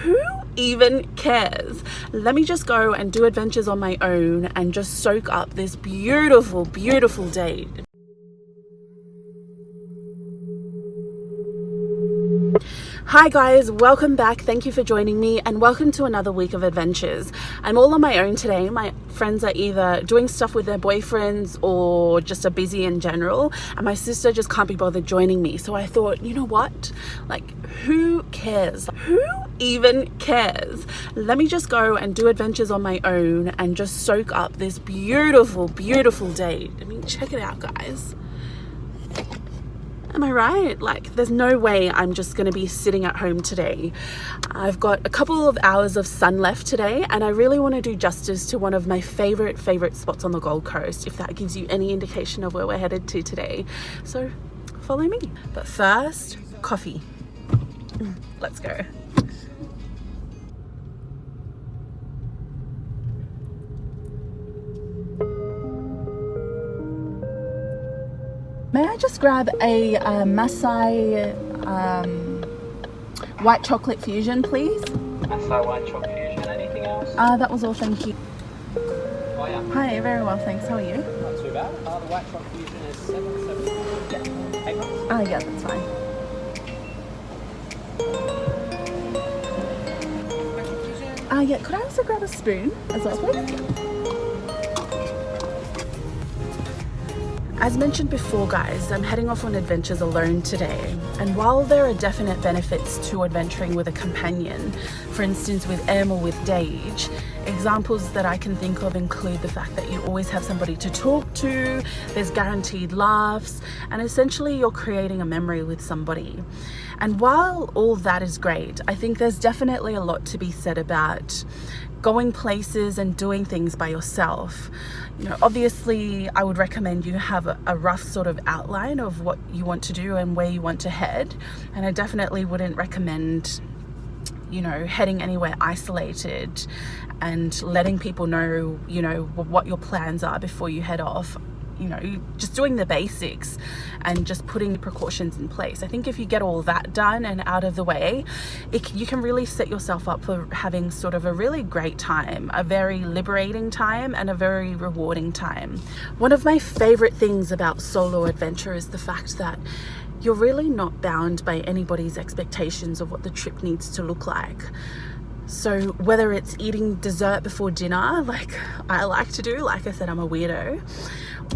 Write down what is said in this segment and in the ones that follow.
who even cares? Let me just go and do adventures on my own and just soak up this beautiful, beautiful day. Hi guys, welcome back. Thank you for joining me and welcome to another week of adventures. I'm all on my own today. My friends are either doing stuff with their boyfriends or just are busy in general, and my sister just can't be bothered joining me. So I thought, you know what? Like, who cares? Who even cares? Let me just go and do adventures on my own and just soak up this beautiful, beautiful day. I mean, check it out, guys. Am I right? Like, there's no way I'm just going to be sitting at home today. I've got a couple of hours of sun left today, and I really want to do justice to one of my favorite spots on the Gold Coast, if that gives you any indication of where we're headed to today. So follow me. But first, coffee. Let's go. May I just grab a Masai white chocolate fusion, please? Masai white chocolate fusion. Anything else? That was all, thank you. Oh, yeah. Hi, very well, thanks. How are you? Not too bad. The white chocolate fusion is $7.70. Yeah. Eggnots? Yeah, that's fine. Yeah, could I also grab a spoon as well, please? As mentioned before, guys, I'm heading off on adventures alone today, and while there are definite benefits to adventuring with a companion, for instance with Em or with Dage, examples that I can think of include the fact that you always have somebody to talk to, there's guaranteed laughs, and essentially you're creating a memory with somebody. And while all that is great, I think there's definitely a lot to be said about going places and doing things by yourself. You know, obviously I would recommend you have a rough sort of outline of what you want to do and where you want to head, and I definitely wouldn't recommend, you know, heading anywhere isolated and letting people know, you know, what your plans are before you head off. You know, just doing the basics and just putting precautions in place. I think if you get all that done and out of the way, you can really set yourself up for having sort of a really great time, a very liberating time and a very rewarding time. One of my favorite things about solo adventure is the fact that you're really not bound by anybody's expectations of what the trip needs to look like. So whether it's eating dessert before dinner, like I like to do, like I said, I'm a weirdo,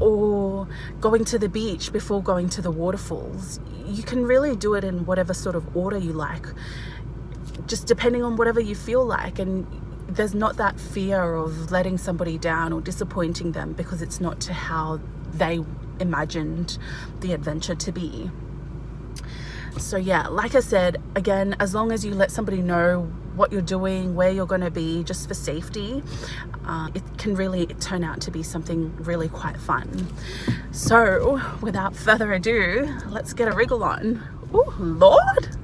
or going to the beach before going to the waterfalls, you can really do it in whatever sort of order you like, just depending on whatever you feel like. And there's not that fear of letting somebody down or disappointing them because it's not to how they imagined the adventure to be. So yeah, like I said, again, as long as you let somebody know what you're doing, where you're going to be, just for safety, it can really turn out to be something really quite fun. So without further ado, let's get a wriggle on. Oh Lord.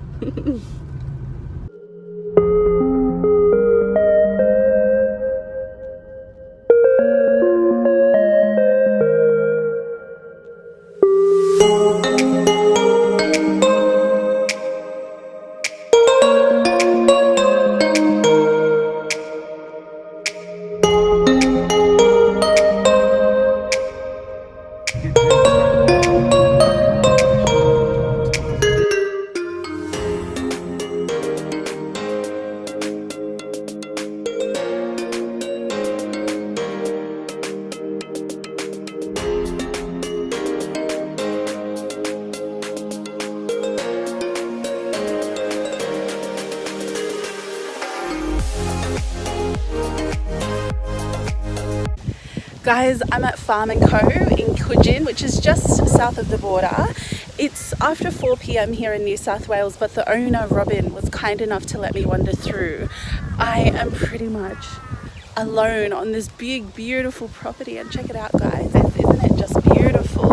Guys, I'm at Farm & Co in Coogin, which is just south of the border. It's after 4 p.m. here in New South Wales, but the owner, Robin, was kind enough to let me wander through. I am pretty much alone on this big, beautiful property, and check it out, guys. Isn't it just beautiful?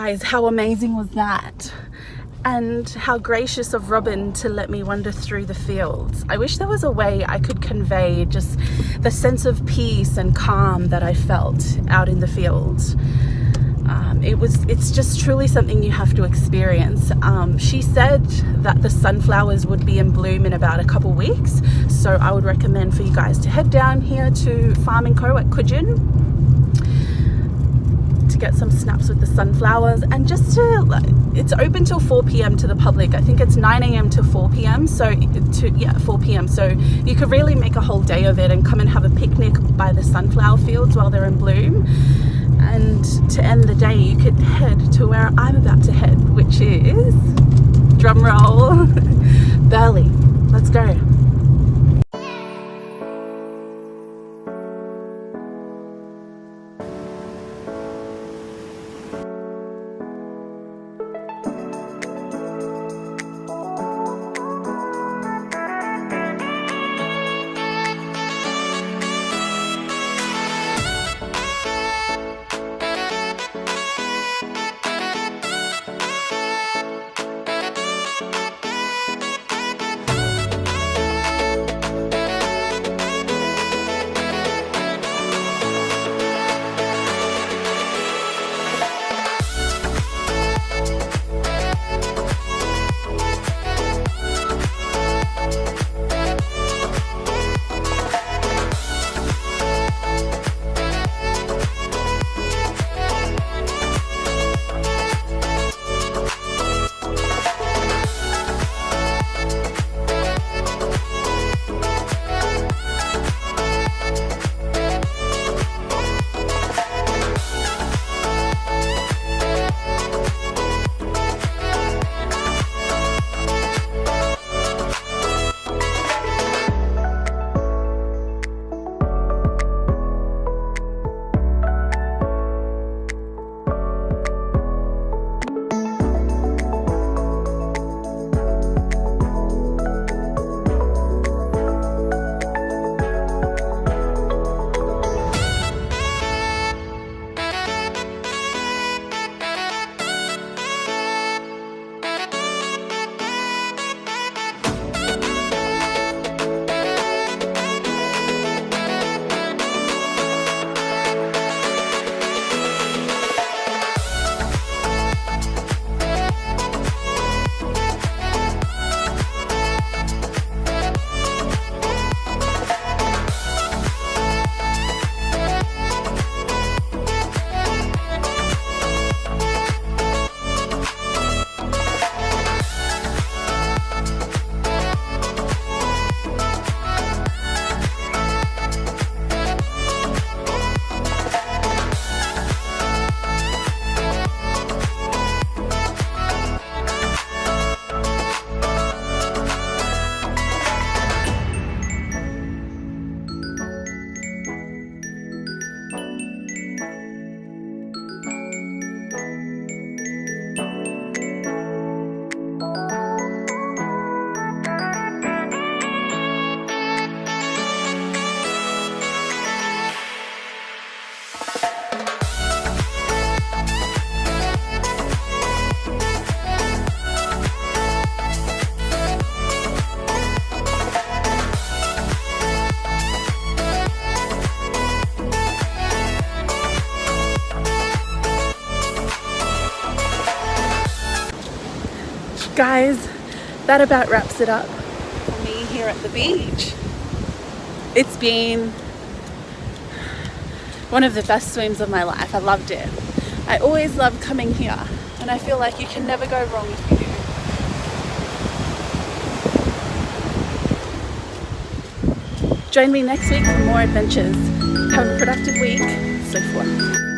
Guys, how amazing was that? And how gracious of Robin to let me wander through the fields. I wish there was a way I could convey just the sense of peace and calm that I felt out in the fields. It's just truly something you have to experience. She said that the sunflowers would be in bloom in about a couple weeks, so I would recommend for you guys to head down here to Farm & Co at Coogin to get some snaps with the sunflowers, and just to, it's open till 4 p.m. to the public. I think it's 9 a.m. to 4 p.m. So 4 p.m. So you could really make a whole day of it and come and have a picnic by the sunflower fields while they're in bloom. And to end the day, you could head to where I'm about to head, which is, drum roll, Burleigh. Let's go. Guys, that about wraps it up for me here at the beach. It's been one of the best swims of my life. I loved it. I always love coming here, and I feel like you can never go wrong if you do. Join me next week for more adventures. Have a productive week. So far.